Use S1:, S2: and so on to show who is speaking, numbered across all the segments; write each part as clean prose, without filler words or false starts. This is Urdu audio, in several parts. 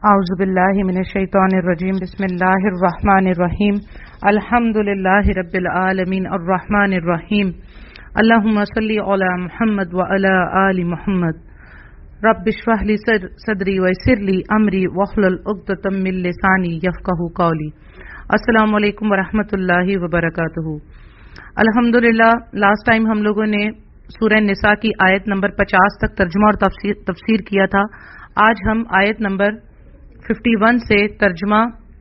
S1: اعوذ باللہ من الشیطان الرجیم بسم اللہ الرحمن الرحیم الحمد للہ رب العالمین الرحمن الرحیم اللہم صلی علی محمد وعلی آل محمد رب اشرح لی صدری ویسر لی امری واحلل عقدۃ من لسانی یفقہوا قولی۔ السلام علیکم ورحمۃ اللہ وبرکاتہ۔ الحمدللہ لاسٹ ٹائم ہم لوگوں نے سورہ نساء کی آیت نمبر 50 تک ترجمہ اور تفسیر کیا تھا۔ آج ہم آیت نمبر 51 سے ترجمہ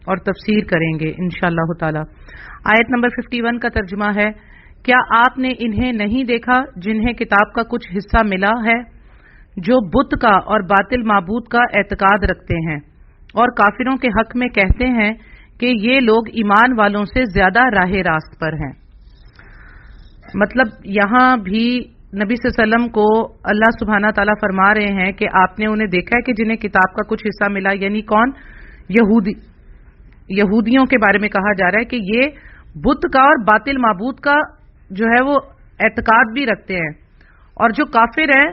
S1: اور تفسیر کریں گے انشاءاللہ تعالی۔ آیت نمبر 51 کا ترجمہ ہے، کیا آپ نے انہیں نہیں دیکھا جنہیں کتاب کا کچھ حصہ ملا ہے، جو بت کا اور باطل معبود کا اعتقاد رکھتے ہیں اور کافروں کے حق میں کہتے ہیں کہ یہ لوگ ایمان والوں سے زیادہ راہ راست پر ہیں۔ مطلب یہاں بھی نبی صلی اللہ علیہ وسلم کو اللہ سبحانہ تعالیٰ فرما رہے ہیں کہ آپ نے انہیں دیکھا ہے کہ جنہیں کتاب کا کچھ حصہ ملا، یعنی کون؟ یہودیوں کے بارے میں کہا جا رہا ہے کہ یہ بت کا اور باطل معبود کا جو ہے وہ اعتقاد بھی رکھتے ہیں، اور جو کافر ہیں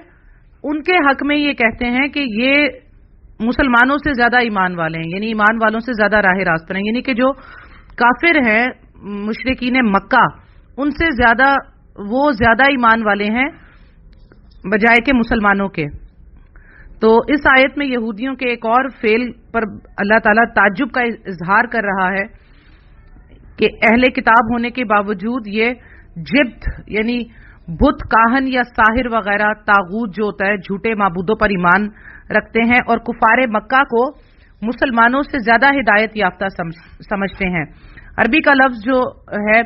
S1: ان کے حق میں یہ کہتے ہیں کہ یہ مسلمانوں سے زیادہ ایمان والے ہیں، یعنی ایمان والوں سے زیادہ راہ راست پر ہیں، یعنی کہ جو کافر ہیں مشرکین مکہ ان سے زیادہ وہ زیادہ ایمان والے ہیں بجائے کہ مسلمانوں کے۔ تو اس آیت میں یہودیوں کے ایک اور فعل پر اللہ تعالیٰ تعجب کا اظہار کر رہا ہے کہ اہل کتاب ہونے کے باوجود یہ جبت یعنی بت، کاہن یا ساحر وغیرہ طاغوت جو ہوتا ہے جھوٹے معبودوں پر ایمان رکھتے ہیں اور کفار مکہ کو مسلمانوں سے زیادہ ہدایت یافتہ سمجھتے ہیں۔ عربی کا لفظ جو ہے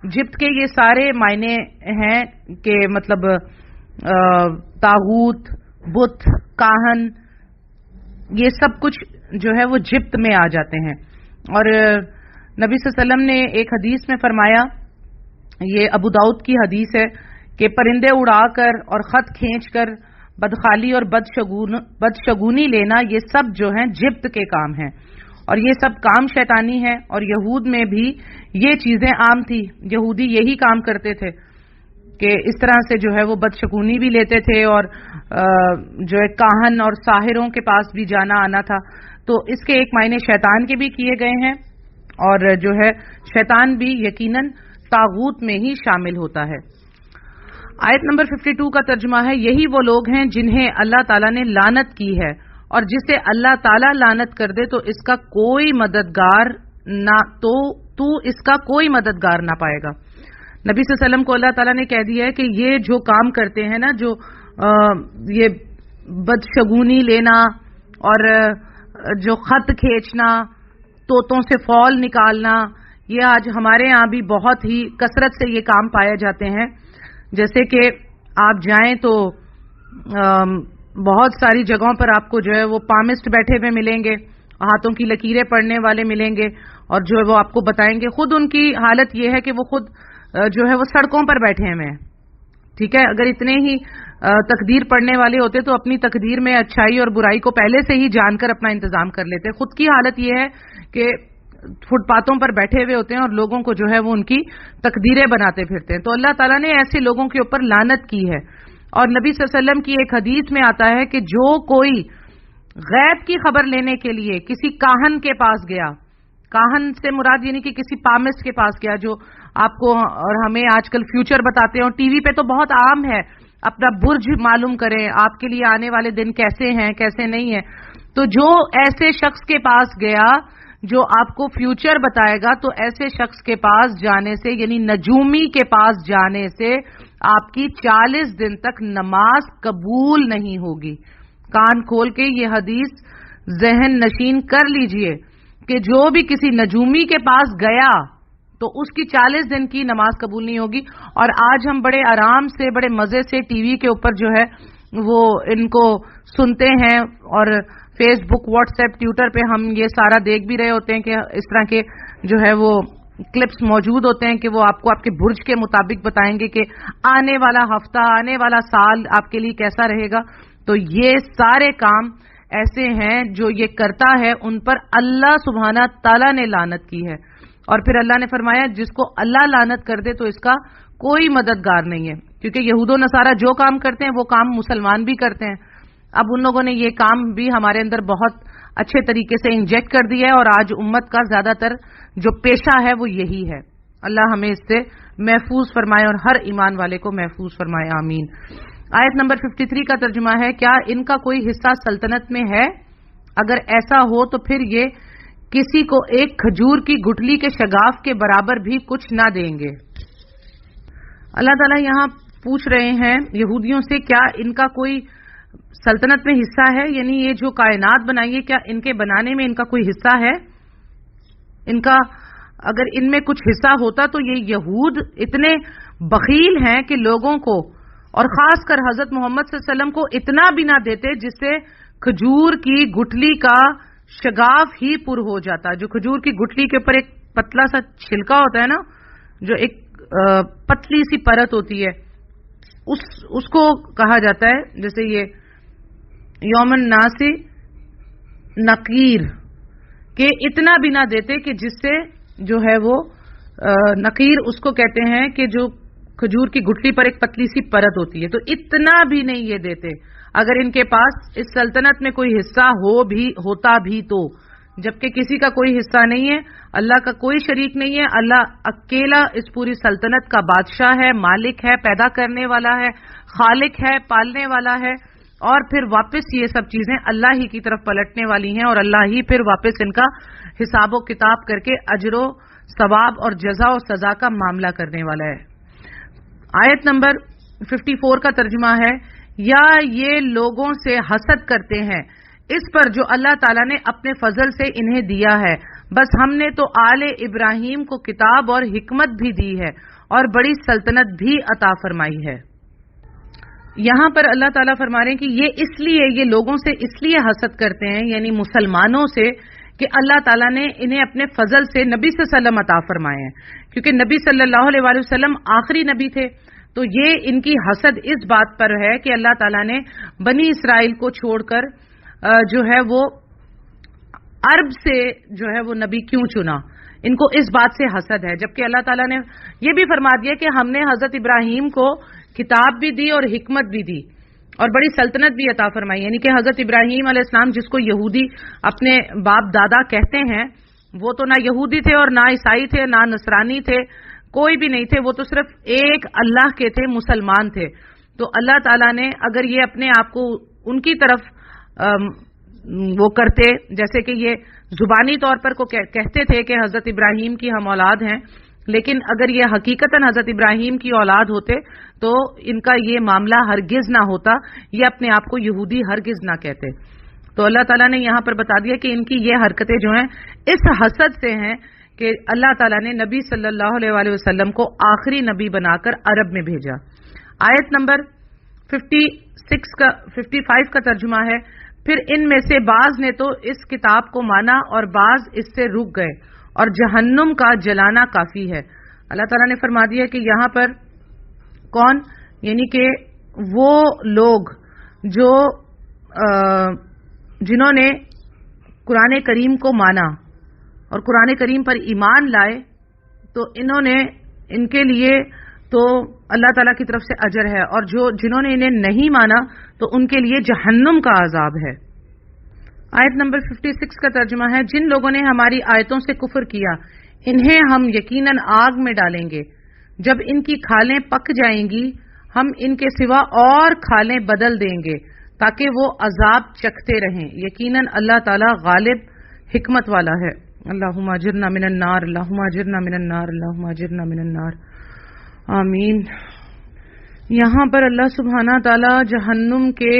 S1: جبت کے یہ سارے معنی ہیں کہ مطلب طاغوت، بت، کاہن، یہ سب کچھ جو ہے وہ جبت میں آ جاتے ہیں۔ اور نبی صلی اللہ علیہ وسلم نے ایک حدیث میں فرمایا، یہ ابو داؤد کی حدیث ہے، کہ پرندے اڑا کر اور خط کھینچ کر بدخالی اور بدشگونی لینا یہ سب جو ہیں جبت کے کام ہیں، اور یہ سب کام شیطانی ہے، اور یہود میں بھی یہ چیزیں عام تھی، یہودی یہی کام کرتے تھے کہ اس طرح سے جو ہے وہ بدشگونی بھی لیتے تھے، اور جو ہے کاہن اور ساحروں کے پاس بھی جانا آنا تھا۔ تو اس کے ایک معنی شیطان کے بھی کیے گئے ہیں، اور جو ہے شیطان بھی یقیناً طاغوت میں ہی شامل ہوتا ہے۔ آیت نمبر 52 کا ترجمہ ہے، یہی وہ لوگ ہیں جنہیں اللہ تعالیٰ نے لعنت کی ہے، اور جسے اللہ تعالیٰ لعنت کر دے تو اس کا کوئی مددگار نہ اس کا کوئی مددگار نہ پائے گا۔ نبی صلی اللہ علیہ وسلم کو اللہ تعالیٰ نے کہہ دیا ہے کہ یہ جو کام کرتے ہیں نا، جو یہ بدشگونی لینا اور جو خط کھینچنا، طوطوں سے فول نکالنا، یہ آج ہمارے ہاں بھی بہت ہی کثرت سے یہ کام پائے جاتے ہیں۔ جیسے کہ آپ جائیں تو بہت ساری جگہوں پر آپ کو جو ہے وہ پامسٹ بیٹھے ہوئے ملیں گے، ہاتھوں کی لکیریں پڑھنے والے ملیں گے، اور جو ہے وہ آپ کو بتائیں گے، خود ان کی حالت یہ ہے کہ وہ خود جو ہے وہ سڑکوں پر بیٹھے ہوئے ہیں۔ ٹھیک ہے، اگر اتنے ہی تقدیر پڑھنے والے ہوتے تو اپنی تقدیر میں اچھائی اور برائی کو پہلے سے ہی جان کر اپنا انتظام کر لیتے۔ خود کی حالت یہ ہے کہ فٹ پاتھوں پر بیٹھے ہوئے ہوتے ہیں اور لوگوں کو جو ہے وہ ان کی تقدیریں بناتے پھرتے ہیں۔ تو اللہ تعالیٰ نے ایسے لوگوں کے اوپر لعنت کی ہے، اور نبی صلی اللہ علیہ وسلم کی ایک حدیث میں آتا ہے کہ جو کوئی غیب کی خبر لینے کے لیے کسی کاہن کے پاس گیا، کاہن سے مراد یعنی کہ کسی پامسٹ کے پاس گیا، جو آپ کو اور ہمیں آج کل فیوچر بتاتے ہیں، اور ٹی وی پہ تو بہت عام ہے، اپنا برج معلوم کریں، آپ کے لیے آنے والے دن کیسے ہیں کیسے نہیں ہیں۔ تو جو ایسے شخص کے پاس گیا جو آپ کو فیوچر بتائے گا، تو ایسے شخص کے پاس جانے سے یعنی نجومی کے پاس جانے سے آپ کی 40 دن تک نماز قبول نہیں ہوگی۔ کان کھول کے یہ حدیث ذہن نشین کر لیجئے کہ جو بھی کسی نجومی کے پاس گیا تو اس کی 40 دن کی نماز قبول نہیں ہوگی۔ اور آج ہم بڑے آرام سے بڑے مزے سے ٹی وی کے اوپر جو ہے وہ ان کو سنتے ہیں، اور فیس بک، واٹس ایپ، ٹویٹر پہ ہم یہ سارا دیکھ بھی رہے ہوتے ہیں کہ اس طرح کے جو ہے وہ کلپس موجود ہوتے ہیں کہ وہ آپ کو آپ کے برج کے مطابق بتائیں گے کہ آنے والا ہفتہ، آنے والا سال آپ کے لیے کیسا رہے گا۔ تو یہ سارے کام ایسے ہیں جو یہ کرتا ہے ان پر اللہ سبحانہ تعالیٰ نے لعنت کی ہے، اور پھر اللہ نے فرمایا جس کو اللہ لعنت کر دے تو اس کا کوئی مددگار نہیں ہے، کیونکہ یہود و نصارہ جو کام کرتے ہیں وہ کام مسلمان بھی کرتے ہیں۔ اب ان لوگوں نے یہ کام بھی ہمارے اندر بہت اچھے طریقے سے انجیکٹ کر دیا ہے، اور آج امت کا زیادہ تر جو پیشہ ہے وہ یہی ہے۔ اللہ ہمیں اس سے محفوظ فرمائے اور ہر ایمان والے کو محفوظ فرمائے، آمین۔ آیت نمبر 53 کا ترجمہ ہے، کیا ان کا کوئی حصہ سلطنت میں ہے؟ اگر ایسا ہو تو پھر یہ کسی کو ایک کھجور کی گٹھلی کے شگاف کے برابر بھی کچھ نہ دیں گے۔ اللہ تعالیٰ یہاں پوچھ رہے ہیں یہودیوں سے، کیا ان کا کوئی سلطنت میں حصہ ہے؟ یعنی یہ جو کائنات بنائی ہے، کیا ان کے بنانے میں ان کا کوئی حصہ ہے؟ ان کا اگر ان میں کچھ حصہ ہوتا تو یہ یہود اتنے بخیل ہیں کہ لوگوں کو اور خاص کر حضرت محمد صلی اللہ علیہ وسلم کو اتنا بھی نہ دیتے جس سے کھجور کی گٹھلی کا شگاف ہی پر ہو جاتا۔ جو کھجور کی گٹھلی کے اوپر ایک پتلا سا چھلکا ہوتا ہے نا، جو ایک پتلی سی پرت ہوتی ہے، اس کو کہا جاتا ہے، جیسے یہ یوم الناس نقیر، کہ اتنا بھی نہ دیتے کہ جس سے جو ہے وہ نقیر اس کو کہتے ہیں کہ جو کھجور کی گٹھلی پر ایک پتلی سی پرت ہوتی ہے، تو اتنا بھی نہیں یہ دیتے اگر ان کے پاس اس سلطنت میں کوئی حصہ ہوتا بھی تو، جبکہ کسی کا کوئی حصہ نہیں ہے، اللہ کا کوئی شریک نہیں ہے، اللہ اکیلا اس پوری سلطنت کا بادشاہ ہے، مالک ہے، پیدا کرنے والا ہے، خالق ہے، پالنے والا ہے، اور پھر واپس یہ سب چیزیں اللہ ہی کی طرف پلٹنے والی ہیں، اور اللہ ہی پھر واپس ان کا حساب و کتاب کر کے اجر و ثواب اور جزا و سزا کا معاملہ کرنے والا ہے۔ آیت نمبر 54 کا ترجمہ ہے، یا یہ لوگوں سے حسد کرتے ہیں اس پر جو اللہ تعالیٰ نے اپنے فضل سے انہیں دیا ہے، بس ہم نے تو آل ابراہیم کو کتاب اور حکمت بھی دی ہے اور بڑی سلطنت بھی عطا فرمائی ہے۔ یہاں پر اللہ تعالیٰ فرما رہے ہیں کہ یہ لوگوں سے اس لیے حسد کرتے ہیں، یعنی مسلمانوں سے، کہ اللہ تعالیٰ نے انہیں اپنے فضل سے نبی صلی اللہ علیہ وسلم عطا فرمائے ہیں، کیونکہ نبی صلی اللہ علیہ وآلہ وسلم آخری نبی تھے، تو یہ ان کی حسد اس بات پر ہے کہ اللہ تعالیٰ نے بنی اسرائیل کو چھوڑ کر جو ہے وہ عرب سے جو ہے وہ نبی کیوں چنا، ان کو اس بات سے حسد ہے، جبکہ اللہ تعالیٰ نے یہ بھی فرما دیا کہ ہم نے حضرت ابراہیم کو کتاب بھی دی اور حکمت بھی دی اور بڑی سلطنت بھی عطا فرمائی، یعنی کہ حضرت ابراہیم علیہ السلام جس کو یہودی اپنے باپ دادا کہتے ہیں، وہ تو نہ یہودی تھے اور نہ عیسائی تھے، نہ نصرانی تھے، کوئی بھی نہیں تھے، وہ تو صرف ایک اللہ کے تھے، مسلمان تھے۔ تو اللہ تعالیٰ نے اگر یہ اپنے آپ کو ان کی طرف وہ کرتے، جیسے کہ یہ زبانی طور پر کو کہتے تھے کہ حضرت ابراہیم کی ہم اولاد ہیں، لیکن اگر یہ حقیقتاً حضرت ابراہیم کی اولاد ہوتے تو ان کا یہ معاملہ ہرگز نہ ہوتا، یہ اپنے آپ کو یہودی ہرگز نہ کہتے۔ تو اللہ تعالیٰ نے یہاں پر بتا دیا کہ ان کی یہ حرکتیں جو ہیں اس حسد سے ہیں کہ اللہ تعالیٰ نے نبی صلی اللہ علیہ وآلہ وسلم کو آخری نبی بنا کر عرب میں بھیجا۔ آیت نمبر 55 کا ترجمہ ہے، پھر ان میں سے بعض نے تو اس کتاب کو مانا اور بعض اس سے رک گئے اور جہنم کا جلانا کافی ہے۔ اللہ تعالیٰ نے فرما دیا کہ یہاں پر کون، یعنی کہ وہ لوگ جو جنہوں نے قرآن کریم کو مانا اور قرآن کریم پر ایمان لائے، تو ان کے لیے تو اللہ تعالیٰ کی طرف سے اجر ہے، اور جنہوں نے انہیں نہیں مانا تو ان کے لیے جہنم کا عذاب ہے۔ آیت نمبر 56 کا ترجمہ ہے، جن لوگوں نے ہماری آیتوں سے کفر کیا انہیں ہم یقیناً آگ میں ڈالیں گے، جب ان کی کھالیں پک جائیں گی ہم ان کے سوا اور کھالیں بدل دیں گے تاکہ وہ عذاب چکھتے رہیں، یقیناً اللہ تعالیٰ غالب حکمت والا ہے۔ اللہم اجرنا من النار، اللہم اجرنا من النار، اللہم اجرنا من النار، آمین۔ یہاں پر اللہ سبحانہ تعالی جہنم کے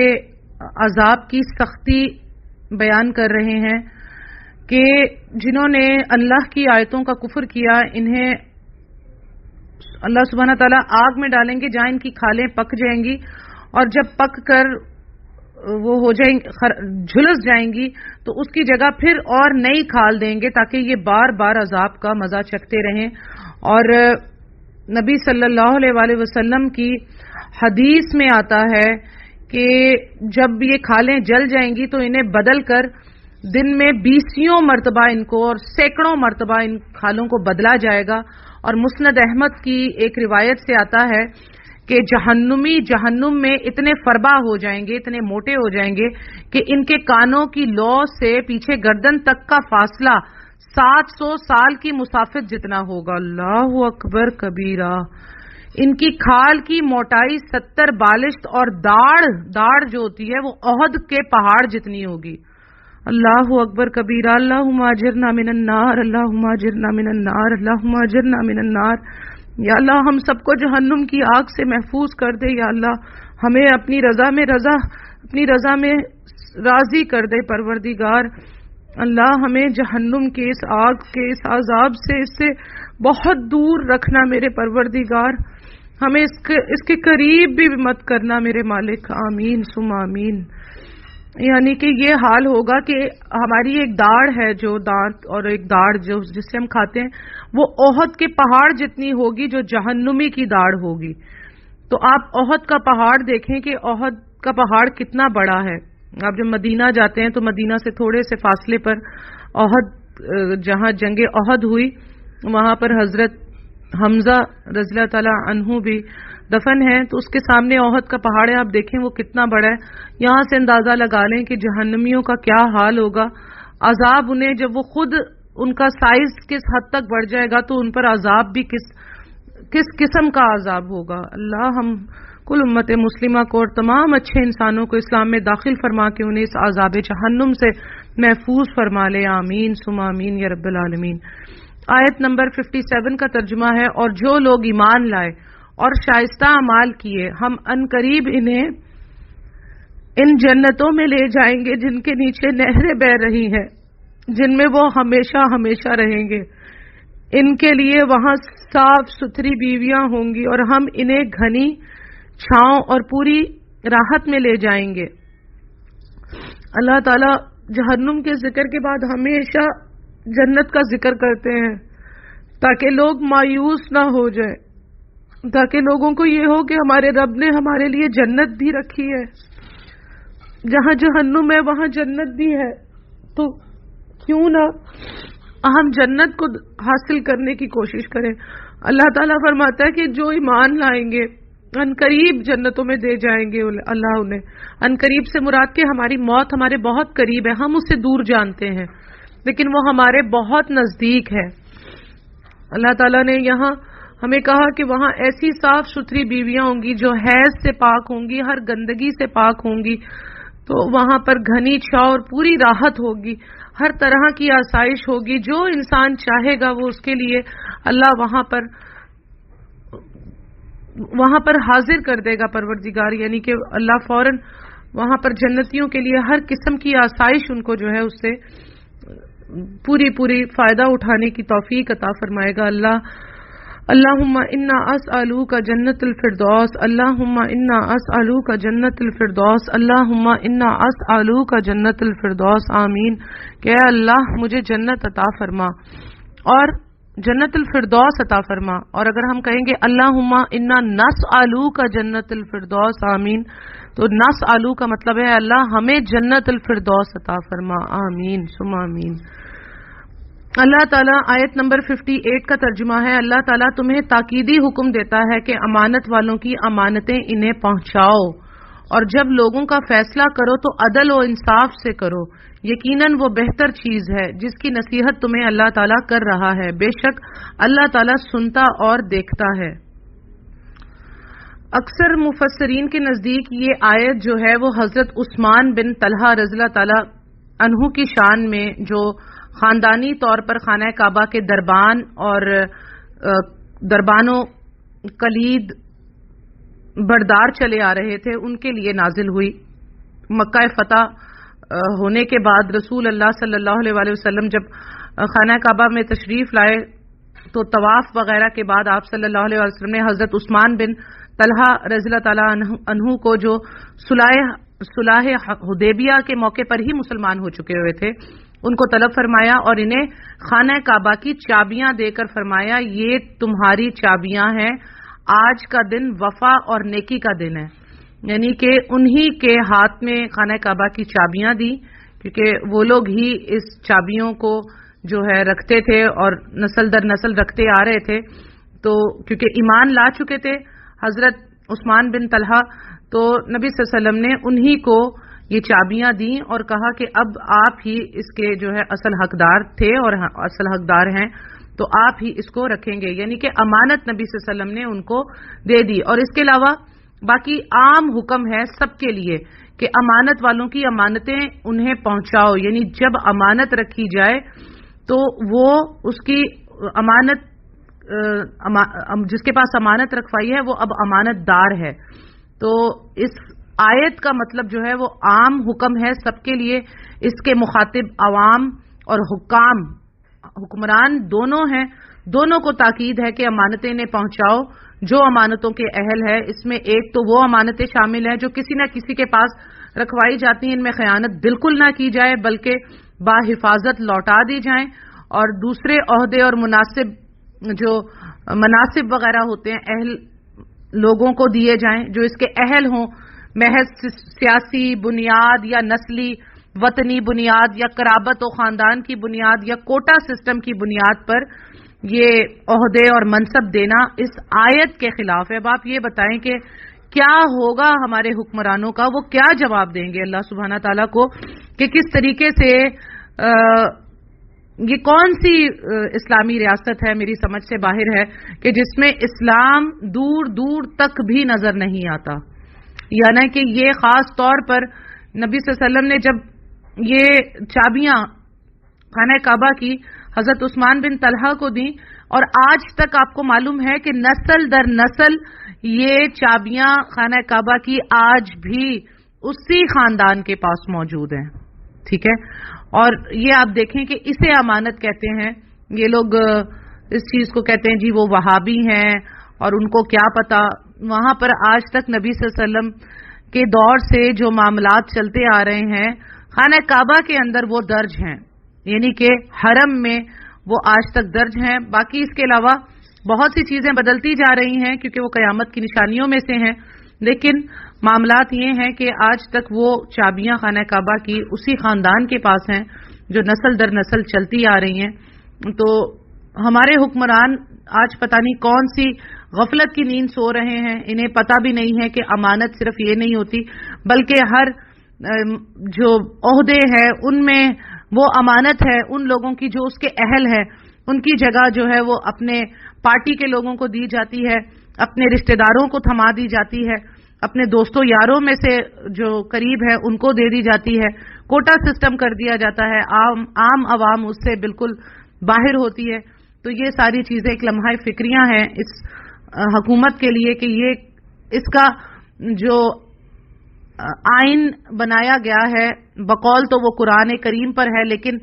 S1: عذاب کی سختی بیان کر رہے ہیں کہ جنہوں نے اللہ کی آیتوں کا کفر کیا انہیں اللہ سبحانہ تعالیٰ آگ میں ڈالیں گے جہاں ان کی کھالیں پک جائیں گی، اور جب پک کر وہ ہو جائیں جھلس جائیں گی تو اس کی جگہ پھر اور نئی کھال دیں گے تاکہ یہ بار بار عذاب کا مزہ چکھتے رہیں۔ اور نبی صلی اللہ علیہ وآلہ وسلم کی حدیث میں آتا ہے کہ جب یہ کھالیں جل جائیں گی تو انہیں بدل کر دن میں 20 مرتبہ ان کو اور سینکڑوں مرتبہ ان کھالوں کو بدلا جائے گا۔ اور مسند احمد کی ایک روایت سے آتا ہے کہ جہنمی جہنم میں اتنے فربا ہو جائیں گے، اتنے موٹے ہو جائیں گے کہ ان کے کانوں کی لو سے پیچھے گردن تک کا فاصلہ 700 سال کی مسافت جتنا ہوگا۔ اللہ اکبر کبیرہ۔ ان کی کھال کی موٹائی 70 بالشت اور داڑھ جو ہوتی ہے وہ احد کے پہاڑ جتنی ہوگی۔ اللہ اکبر کبیرہ۔ اللہم اجرنا من النار، اللہم اجرنا من النار، اللہم اجرنا من النار۔ یا اللہ ہم سب کو جہنم کی آگ سے محفوظ کر دے، یا اللہ ہمیں اپنی رضا میں راضی کر دے پروردگار۔ اللہ ہمیں جہنم کے اس آگ کے اس عذاب سے اس سے بہت دور رکھنا میرے پروردگار، ہمیں اس کے قریب بھی مت کرنا میرے مالک، آمین ثم آمین۔ یعنی کہ یہ حال ہوگا کہ ہماری ایک داڑھ ہے، جو دانت اور ایک داڑھ جس سے ہم کھاتے ہیں، وہ احد کے پہاڑ جتنی ہوگی جو جہنمی کی داڑھ ہوگی۔ تو آپ احد کا پہاڑ دیکھیں کہ احد کا پہاڑ کتنا بڑا ہے۔ آپ جب مدینہ جاتے ہیں تو مدینہ سے تھوڑے سے فاصلے پر احد، جہاں جنگ احد ہوئی، وہاں پر حضرت حمزہ رضی اللہ تعالی عنہ بھی دفن ہے، تو اس کے سامنے احد کا پہاڑ ہے، آپ دیکھیں وہ کتنا بڑا ہے۔ یہاں سے اندازہ لگا لیں کہ جہنمیوں کا کیا حال ہوگا، عذاب انہیں جب وہ خود ان کا سائز کس حد تک بڑھ جائے گا تو ان پر عذاب بھی کس قسم کا عذاب ہوگا۔ اللہ ہم کل امت مسلمہ کو اور تمام اچھے انسانوں کو اسلام میں داخل فرما کے انہیں اس عذاب جہنم سے محفوظ فرما لے، آمین ثم آمین یا رب العالمین۔ آیت نمبر 57 کا ترجمہ ہے، اور جو لوگ ایمان لائے اور شائستہ اعمال کیے، ہم عنقریب انہیں ان جنتوں میں لے جائیں گے جن کے نیچے نہریں بہہ رہی ہیں، جن میں وہ ہمیشہ ہمیشہ رہیں گے۔ ان کے لیے وہاں صاف ستھری بیویاں ہوں گی، اور ہم انہیں گھنی چھاؤں اور پوری راحت میں لے جائیں گے۔ اللہ تعالی جہنم کے ذکر کے بعد ہمیشہ جنت کا ذکر کرتے ہیں تاکہ لوگ مایوس نہ ہو جائیں، تاکہ لوگوں کو یہ ہو کہ ہمارے رب نے ہمارے لیے جنت بھی رکھی ہے، جہاں جہنم ہے وہاں جنت بھی ہے، تو کیوں نہ ہم جنت کو حاصل کرنے کی کوشش کریں۔ اللہ تعالیٰ فرماتا ہے کہ جو ایمان لائیں گے عنقریب جنتوں میں دے جائیں گے اللہ انہیں۔ عنقریب سے مراد کہ ہماری موت ہمارے بہت قریب ہے، ہم اسے دور جانتے ہیں لیکن وہ ہمارے بہت نزدیک ہے۔ اللہ تعالیٰ نے یہاں ہمیں کہا کہ وہاں ایسی صاف ستھری بیویاں ہوں گی جو حیض سے پاک ہوں گی، ہر گندگی سے پاک ہوں گی، تو وہاں پر گھنی چھاؤں اور پوری راحت ہوگی، ہر طرح کی آسائش ہوگی، جو انسان چاہے گا وہ اس کے لیے اللہ وہاں پر حاضر کر دے گا پروردگار، یعنی کہ اللہ فوراً وہاں پر جنتیوں کے لیے ہر قسم کی آسائش ان کو جو ہے اس سے پوری فائدہ اٹھانے کی توفیق عطا فرمائے گا اللہ۔ اللہم انا اسألوک جنت الفردوس، اللہم انا اسألوک جنت الفردوس، اللہم انا اسألوک جنت الفردوس، آمین۔ کہ اے اللہ مجھے جنت عطا فرما اور جنت الفردوس عطا فرما، اور اگر ہم کہیں گے اللہم انا نسألوک جنت الفردوس، آمین، تو نسألو کا مطلب ہے اللہ ہمیں جنت الفردوس عطا فرما، آمین ثم آمین۔ اللہ تعالیٰ آیت نمبر 58 کا ترجمہ ہے، اللہ تعالیٰ تمہیں تاکیدی حکم دیتا ہے کہ امانت والوں کی امانتیں انہیں پہنچاؤ، اور جب لوگوں کا فیصلہ کرو تو عدل و انصاف سے کرو، یقیناً وہ بہتر چیز ہے جس کی نصیحت تمہیں اللہ تعالیٰ کر رہا ہے، بے شک اللہ تعالیٰ سنتا اور دیکھتا ہے۔ اکثر مفسرین کے نزدیک یہ آیت جو ہے وہ حضرت عثمان بن طلحہ رضی اللہ تعالیٰ عنہ کی شان میں، جو خاندانی طور پر خانہ کعبہ کے دربان اور دربانوں کلید بردار چلے آ رہے تھے، ان کے لیے نازل ہوئی۔ مکہ فتح ہونے کے بعد رسول اللہ صلی اللہ علیہ وسلم جب خانہ کعبہ میں تشریف لائے تو طواف وغیرہ کے بعد آپ صلی اللہ علیہ وسلم نے حضرت عثمان بن طلحہ رضی اللہ تعالیٰ عنہ کو، جو صلح حدیبیہ کے موقع پر ہی مسلمان ہو چکے ہوئے تھے، ان کو طلب فرمایا اور انہیں خانہ کعبہ کی چابیاں دے کر فرمایا یہ تمہاری چابیاں ہیں، آج کا دن وفا اور نیکی کا دن ہے، یعنی کہ انہی کے ہاتھ میں خانہ کعبہ کی چابیاں دی، کیونکہ وہ لوگ ہی اس چابیوں کو جو ہے رکھتے تھے اور نسل در نسل رکھتے آ رہے تھے، تو کیونکہ ایمان لا چکے تھے۔ حضرت عثمان بن طلحہ، تو نبی صلی اللہ علیہ وسلم نے انہی کو یہ چابیاں دیں اور کہا کہ اب آپ ہی اس کے جو ہے اصل حقدار تھے اور اصل حقدار ہیں، تو آپ ہی اس کو رکھیں گے، یعنی کہ امانت نبی صلی اللہ علیہ وسلم نے ان کو دے دی۔ اور اس کے علاوہ باقی عام حکم ہے سب کے لیے کہ امانت والوں کی امانتیں انہیں پہنچاؤ، یعنی جب امانت رکھی جائے تو وہ اس کی امانت جس کے پاس امانت رکھوائی ہے وہ اب امانت دار ہے۔ تو اس آیت کا مطلب جو ہے وہ عام حکم ہے سب کے لیے، اس کے مخاطب عوام اور حکام، حکمران دونوں ہیں، دونوں کو تاکید ہے کہ امانتیں انہیں پہنچاؤ جو امانتوں کے اہل ہے۔ اس میں ایک تو وہ امانتیں شامل ہیں جو کسی نہ کسی کے پاس رکھوائی جاتی ہیں، ان میں خیانت بالکل نہ کی جائے بلکہ باحفاظت لوٹا دی جائیں، اور دوسرے عہدے اور مناسب وغیرہ ہوتے ہیں اہل لوگوں کو دیے جائیں جو اس کے اہل ہوں، محض سیاسی بنیاد یا نسلی وطنی بنیاد یا قرابت و خاندان کی بنیاد یا کوٹا سسٹم کی بنیاد پر یہ عہدے اور منصب دینا اس آیت کے خلاف ہے۔ اب آپ یہ بتائیں کہ کیا ہوگا ہمارے حکمرانوں کا، وہ کیا جواب دیں گے اللہ سبحانہ تعالیٰ کو کہ کس طریقے سے یہ کون سی اسلامی ریاست ہے، میری سمجھ سے باہر ہے، کہ جس میں اسلام دور دور تک بھی نظر نہیں آتا۔ یعنی کہ یہ خاص طور پر نبی صلی اللہ علیہ وسلم نے جب یہ چابیاں خانہ کعبہ کی حضرت عثمان بن طلحہ کو دیں، اور آج تک آپ کو معلوم ہے کہ نسل در نسل یہ چابیاں خانہ کعبہ کی آج بھی اسی خاندان کے پاس موجود ہیں، ٹھیک ہے۔ اور یہ آپ دیکھیں کہ اسے امانت کہتے ہیں، یہ لوگ اس چیز کو کہتے ہیں جی وہ وہابی ہیں اور ان کو کیا پتا، وہاں پر آج تک نبی صلی اللہ علیہ وسلم کے دور سے جو معاملات چلتے آ رہے ہیں خانہ کعبہ کے اندر وہ درج ہیں، یعنی کہ حرم میں وہ آج تک درج ہیں۔ باقی اس کے علاوہ بہت سی چیزیں بدلتی جا رہی ہیں کیونکہ وہ قیامت کی نشانیوں میں سے ہیں، لیکن معاملات یہ ہیں کہ آج تک وہ چابیاں خانہ کعبہ کی اسی خاندان کے پاس ہیں جو نسل در نسل چلتی آ رہی ہیں۔ تو ہمارے حکمران آج پتہ نہیں کون سی غفلت کی نیند سو رہے ہیں، انہیں پتہ بھی نہیں ہے کہ امانت صرف یہ نہیں ہوتی بلکہ ہر جو عہدے ہیں ان میں وہ امانت ہے ان لوگوں کی جو اس کے اہل ہے، ان کی جگہ جو ہے وہ اپنے پارٹی کے لوگوں کو دی جاتی ہے، اپنے رشتہ داروں کو تھما دی جاتی ہے، اپنے دوستوں یاروں میں سے جو قریب ہے ان کو دے دی جاتی ہے، کوٹا سسٹم کر دیا جاتا ہے، عام عوام اس سے بالکل باہر ہوتی ہے۔ تو یہ ساری چیزیں ایک لمحہ فکریاں ہیں اس حکومت کے لیے کہ یہ اس کا جو آئین بنایا گیا ہے بقول تو وہ قرآن کریم پر ہے، لیکن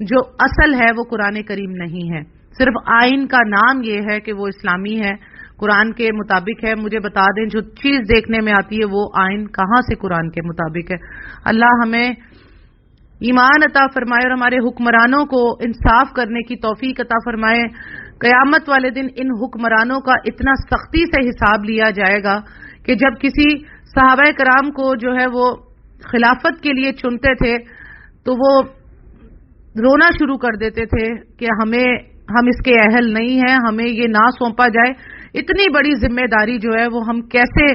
S1: جو اصل ہے وہ قرآن کریم نہیں ہے، صرف آئین کا نام یہ ہے کہ وہ اسلامی ہے، قرآن کے مطابق ہے۔ مجھے بتا دیں جو چیز دیکھنے میں آتی ہے وہ آئین کہاں سے قرآن کے مطابق ہے۔ اللہ ہمیں ایمان عطا فرمائے اور ہمارے حکمرانوں کو انصاف کرنے کی توفیق عطا فرمائے۔ قیامت والے دن ان حکمرانوں کا اتنا سختی سے حساب لیا جائے گا کہ جب کسی صحابہ کرام کو جو ہے وہ خلافت کے لیے چنتے تھے تو وہ رونا شروع کر دیتے تھے کہ ہم اس کے اہل نہیں ہیں، ہمیں یہ نہ سونپا جائے، اتنی بڑی ذمہ داری جو ہے وہ ہم کیسے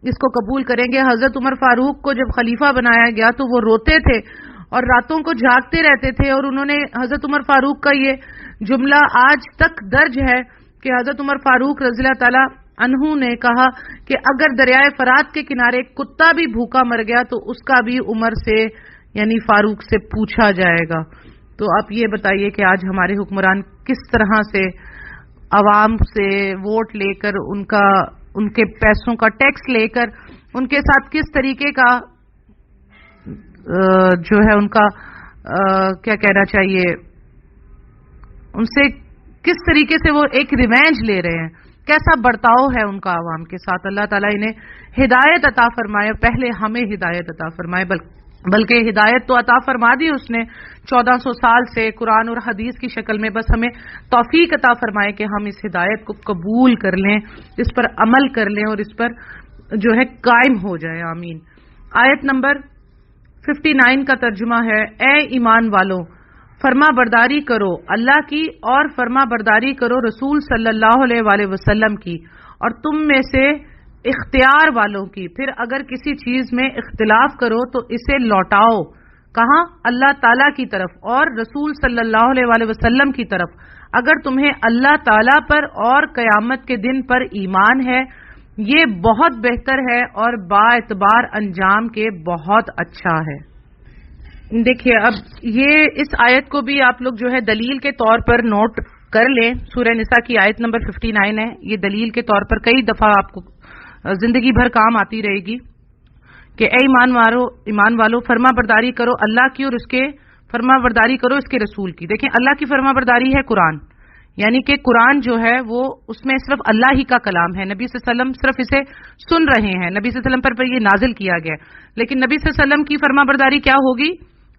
S1: اس کو قبول کریں گے۔ حضرت عمر فاروق کو جب خلیفہ بنایا گیا تو وہ روتے تھے اور راتوں کو جاگتے رہتے تھے، اور انہوں نے حضرت عمر فاروق کا یہ جملہ آج تک درج ہے کہ حضرت عمر فاروق رضی اللہ تعالی عنہ نے کہا کہ اگر دریائے فرات کے کنارے کتا بھی بھوکا مر گیا تو اس کا بھی عمر سے یعنی فاروق سے پوچھا جائے گا۔ تو آپ یہ بتائیے کہ آج ہمارے حکمران کس طرح سے عوام سے ووٹ لے کر ان کے پیسوں کا ٹیکس لے کر ان کے ساتھ کس طریقے کا جو ہے ان کا کیا کہنا چاہیے، ان سے کس طریقے سے وہ ایک ریونج لے رہے ہیں، کیسا برتاؤ ہے ان کا عوام کے ساتھ۔ اللہ تعالیٰ انہیں ہدایت عطا فرمائے، پہلے ہمیں ہدایت عطا فرمائے، بلکہ ہدایت تو عطا فرما دی اس نے 1400 سال سے قرآن اور حدیث کی شکل میں، بس ہمیں توفیق عطا فرمائے کہ ہم اس ہدایت کو قبول کر لیں، اس پر عمل کر لیں اور اس پر جو ہے قائم ہو جائے، آمین۔ آیت نمبر 59 کا ترجمہ ہے، اے ایمان والو فرما برداری کرو اللہ کی اور فرما برداری کرو رسول صلی اللہ علیہ وآلہ وسلم کی، اور تم میں سے اختیار والوں کی. پھر اگر کسی چیز میں اختلاف کرو تو اسے لوٹاؤ. کہاں؟ اللہ تعالی کی طرف اور رسول صلی اللہ علیہ وآلہ وسلم کی طرف. اگر تمہیں اللہ تعالی پر اور قیامت کے دن پر ایمان ہے یہ بہت بہتر ہے اور با اعتبار انجام کے بہت اچھا ہے. دیکھیے اب یہ اس آیت کو بھی آپ لوگ جو ہے دلیل کے طور پر نوٹ کر لیں. سورہ نساء کی آیت نمبر 59 ہے. یہ دلیل کے طور پر کئی دفعہ آپ کو زندگی بھر کام آتی رہے گی کہ اے ایمان والو فرما برداری کرو اللہ کی اور اس کے فرما برداری کرو اس کے رسول کی. دیکھیں اللہ کی فرما برداری ہے قرآن، یعنی کہ قرآن جو ہے وہ اس میں صرف اللہ ہی کا کلام ہے. نبی صلی اللہ علیہ وسلم صرف اسے سن رہے ہیں. نبی صلی اللہ علیہ وسلم پر یہ نازل کیا گیا. لیکن نبی صلی اللہ علیہ وسلم کی فرما برداری کیا ہوگی؟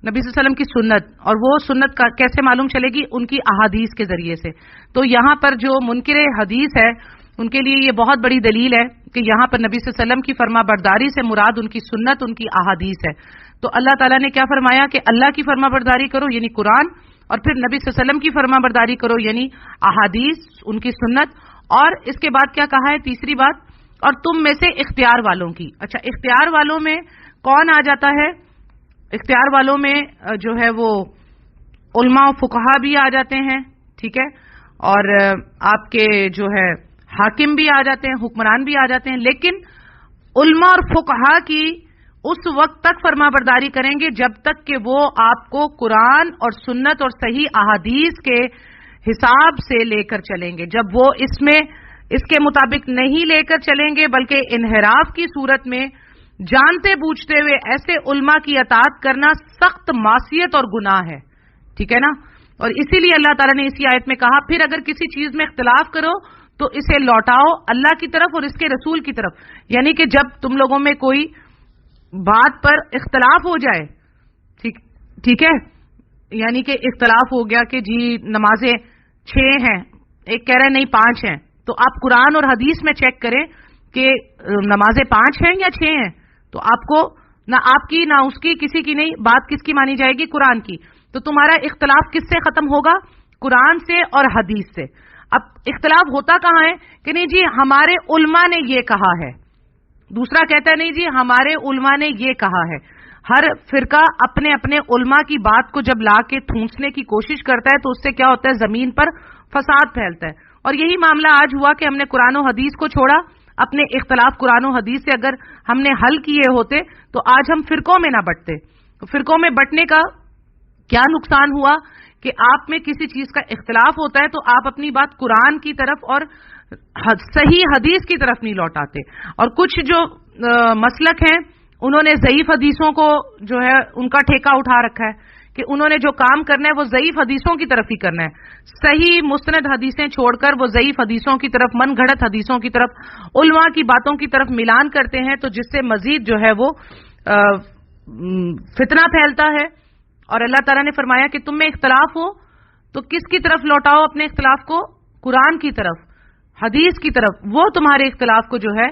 S1: نبی صلی اللہ علیہ وسلم کی سنت. اور وہ سنت کیسے معلوم چلے گی؟ ان کی احادیث کے ذریعے سے. تو یہاں پر جو منکر حدیث ہے ان کے لیے یہ بہت بڑی دلیل ہے کہ یہاں پر نبی صلی اللہ علیہ وسلم کی فرما برداری سے مراد ان کی سنت، ان کی احادیث ہے. تو اللہ تعالیٰ نے کیا فرمایا کہ اللہ کی فرما برداری کرو یعنی قرآن، اور پھر نبی صلی اللہ علیہ وسلم کی فرما برداری کرو یعنی احادیث، ان کی سنت. اور اس کے بعد کیا کہا ہے تیسری بات؟ اور تم میں سے اختیار والوں کی. اچھا اختیار والوں میں کون آ جاتا ہے؟ اختیار والوں میں جو ہے وہ علماء و فقہا بھی آ جاتے ہیں، ٹھیک ہے، اور آپ کے جو ہے حاکم بھی آ جاتے ہیں، حکمران بھی آ جاتے ہیں. لیکن علماء اور فقہا کی اس وقت تک فرما برداری کریں گے جب تک کہ وہ آپ کو قرآن اور سنت اور صحیح احادیث کے حساب سے لے کر چلیں گے. جب وہ اس کے مطابق نہیں لے کر چلیں گے بلکہ انحراف کی صورت میں جانتے بوجھتے ہوئے ایسے علماء کی اطاعت کرنا سخت معصیت اور گناہ ہے، ٹھیک ہے نا. اور اسی لیے اللہ تعالیٰ نے اسی آیت میں کہا پھر اگر کسی چیز میں اختلاف کرو تو اسے لوٹاؤ اللہ کی طرف اور اس کے رسول کی طرف. یعنی کہ جب تم لوگوں میں کوئی بات پر اختلاف ہو جائے، ٹھیک ہے، یعنی کہ اختلاف ہو گیا کہ جی نمازیں 6 ہیں، ایک کہہ رہا ہے نہیں 5 ہیں، تو آپ قرآن اور حدیث میں چیک کریں کہ نمازیں 5 ہیں یا 6 ہیں. تو آپ کو نہ آپ کی نہ اس کی کسی کی نہیں، بات کس کی مانی جائے گی؟ قرآن کی. تو تمہارا اختلاف کس سے ختم ہوگا؟ قرآن سے اور حدیث سے. اب اختلاف ہوتا کہاں ہے کہ نہیں جی ہمارے علماء نے یہ کہا ہے، دوسرا کہتا ہے نہیں جی ہمارے علماء نے یہ کہا ہے. ہر فرقہ اپنے اپنے علماء کی بات کو جب لا کے ٹھونسنے کی کوشش کرتا ہے تو اس سے کیا ہوتا ہے؟ زمین پر فساد پھیلتا ہے. اور یہی معاملہ آج ہوا کہ ہم نے قرآن و حدیث کو چھوڑا. اپنے اختلاف قرآن و حدیث سے اگر ہم نے حل کیے ہوتے تو آج ہم فرقوں میں نہ بٹتے. فرقوں میں بٹنے کا کیا نقصان ہوا کہ آپ میں کسی چیز کا اختلاف ہوتا ہے تو آپ اپنی بات قرآن کی طرف اور صحیح حدیث کی طرف نہیں لوٹاتے. اور کچھ جو مسلک ہیں انہوں نے ضعیف حدیثوں کو جو ہے ان کا ٹھیکہ اٹھا رکھا ہے کہ انہوں نے جو کام کرنا ہے وہ ضعیف حدیثوں کی طرف ہی کرنا ہے. صحیح مستند حدیثیں چھوڑ کر وہ ضعیف حدیثوں کی طرف، من گھڑت حدیثوں کی طرف، علماء کی باتوں کی طرف ملان کرتے ہیں، تو جس سے مزید جو ہے وہ فتنہ پھیلتا ہے. اور اللہ تعالیٰ نے فرمایا کہ تم میں اختلاف ہو تو کس کی طرف لوٹاؤ اپنے اختلاف کو؟ قرآن کی طرف، حدیث کی طرف. وہ تمہارے اختلاف کو جو ہے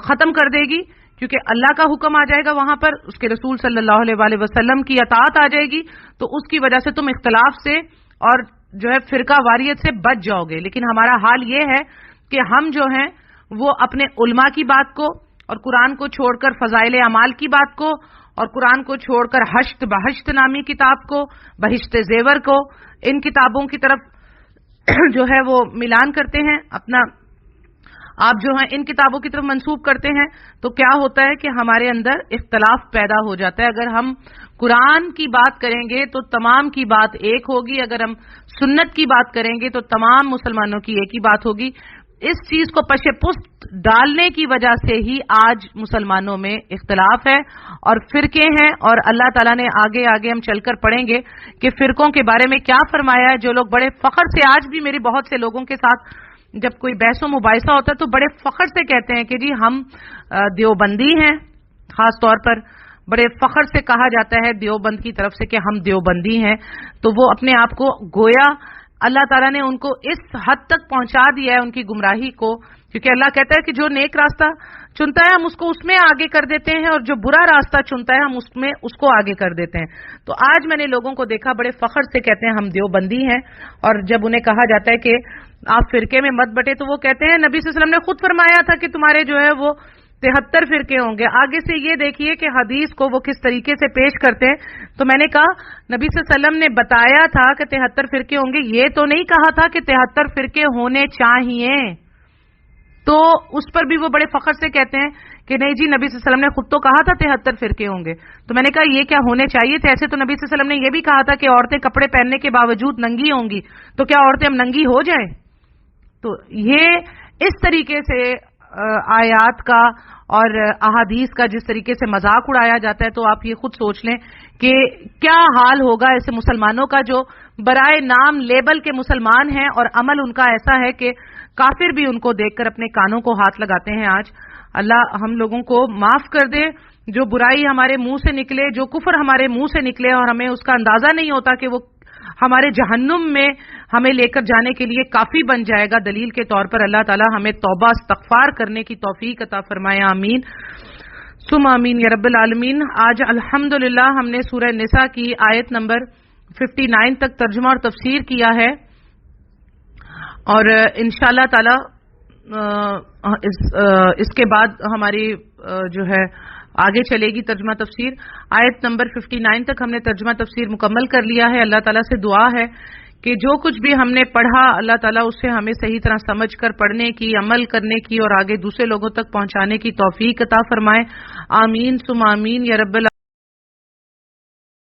S1: ختم کر دے گی، کیونکہ اللہ کا حکم آ جائے گا وہاں پر، اس کے رسول صلی اللہ علیہ وآلہ وسلم کی اطاعت آ جائے گی، تو اس کی وجہ سے تم اختلاف سے اور جو ہے فرقہ واریت سے بچ جاؤ گے. لیکن ہمارا حال یہ ہے کہ ہم جو ہیں وہ اپنے علماء کی بات کو اور قرآن کو چھوڑ کر فضائل اعمال کی بات کو اور قرآن کو چھوڑ کر حشت بہشت نامی کتاب کو، بہشت زیور کو، ان کتابوں کی طرف جو ہے وہ ملان کرتے ہیں، اپنا آپ جو ہیں ان کتابوں کی طرف منسوب کرتے ہیں. تو کیا ہوتا ہے کہ ہمارے اندر اختلاف پیدا ہو جاتا ہے. اگر ہم قرآن کی بات کریں گے تو تمام کی بات ایک ہوگی، اگر ہم سنت کی بات کریں گے تو تمام مسلمانوں کی ایک ہی بات ہوگی. اس چیز کو پش پست ڈالنے کی وجہ سے ہی آج مسلمانوں میں اختلاف ہے اور فرقے ہیں. اور اللہ تعالیٰ نے آگے آگے ہم چل کر پڑھیں گے کہ فرقوں کے بارے میں کیا فرمایا ہے. جو لوگ بڑے فخر سے، آج بھی میرے بہت سے لوگوں کے ساتھ جب کوئی بحث و مباحثہ ہوتا ہے تو بڑے فخر سے کہتے ہیں کہ جی ہم دیوبندی ہیں. خاص طور پر بڑے فخر سے کہا جاتا ہے دیوبند کی طرف سے کہ ہم دیوبندی ہیں. تو وہ اپنے آپ کو گویا اللہ تعالیٰ نے ان کو اس حد تک پہنچا دیا ہے ان کی گمراہی کو، کیونکہ اللہ کہتا ہے کہ جو نیک راستہ چنتا ہے ہم اس کو اس میں آگے کر دیتے ہیں اور جو برا راستہ چنتا ہے ہم اس میں اس کو آگے کر دیتے ہیں. تو آج میں نے لوگوں کو دیکھا بڑے فخر سے کہتے ہیں ہم دیوبندی ہیں، اور جب انہیں کہا جاتا ہے کہ آپ فرقے میں مت بٹے، تو وہ کہتے ہیں نبی صلی اللہ علیہ وسلم نے خود فرمایا تھا کہ تمہارے جو ہے وہ 73 فرقے ہوں گے۔ آگے سے یہ دیکھیے کہ حدیث کو وہ کس طریقے سے پیش کرتے ہیں۔ تو میں نے کہا نبی صلی اللہ علیہ وسلم نے بتایا تھا کہ 73 فرقے ہوں گے، یہ تو نہیں کہا تھا کہ 73 فرقے ہونے چاہیے۔ تو اس پر بھی وہ بڑے فخر سے کہتے ہیں کہ نہیں جی نبی صلی اللہ علیہ وسلم نے خود تو کہا تھا 73 فرقے ہوں گے۔ تو میں نے کہا یہ کیا ہونے چاہیے تھے؟ ایسے تو نبی صلی اللہ علیہ وسلم نے یہ بھی کہا تھا کہ عورتیں کپڑے پہننے کے باوجود ننگی ہوں گی، تو کیا عورتیں اب ننگی ہو جائیں؟ تو یہ اس طریقے سے آیات کا اور احادیث کا جس طریقے سے مذاق اڑایا جاتا ہے، تو آپ یہ خود سوچ لیں کہ کیا حال ہوگا ایسے مسلمانوں کا جو برائے نام لیبل کے مسلمان ہیں اور عمل ان کا ایسا ہے کہ کافر بھی ان کو دیکھ کر اپنے کانوں کو ہاتھ لگاتے ہیں۔ آج اللہ ہم لوگوں کو معاف کر دے، جو برائی ہمارے منہ سے نکلے، جو کفر ہمارے منہ سے نکلے اور ہمیں اس کا اندازہ نہیں ہوتا کہ وہ ہمارے جہنم میں ہمیں لے کر جانے کے لیے کافی بن جائے گا دلیل کے طور پر، اللہ تعالی ہمیں توبہ استغفار کرنے کی توفیق عطا فرمائے، آمین ثم آمین یا رب العالمین۔ آج الحمدللہ ہم نے سورہ نساء کی آیت نمبر 59 تک ترجمہ اور تفسیر کیا ہے، اور انشاءاللہ تعالی اس کے بعد ہماری جو ہے آگے چلے گی ترجمہ تفسیر۔ آیت نمبر 59 تک ہم نے ترجمہ تفسیر مکمل کر لیا ہے۔ اللہ تعالیٰ سے دعا ہے کہ جو کچھ بھی ہم نے پڑھا اللہ تعالیٰ اس سے ہمیں صحیح طرح سمجھ کر پڑھنے کی، عمل کرنے کی اور آگے دوسرے لوگوں تک پہنچانے کی توفیق عطا فرمائے، آمین ثم آمین یا رب العالمین۔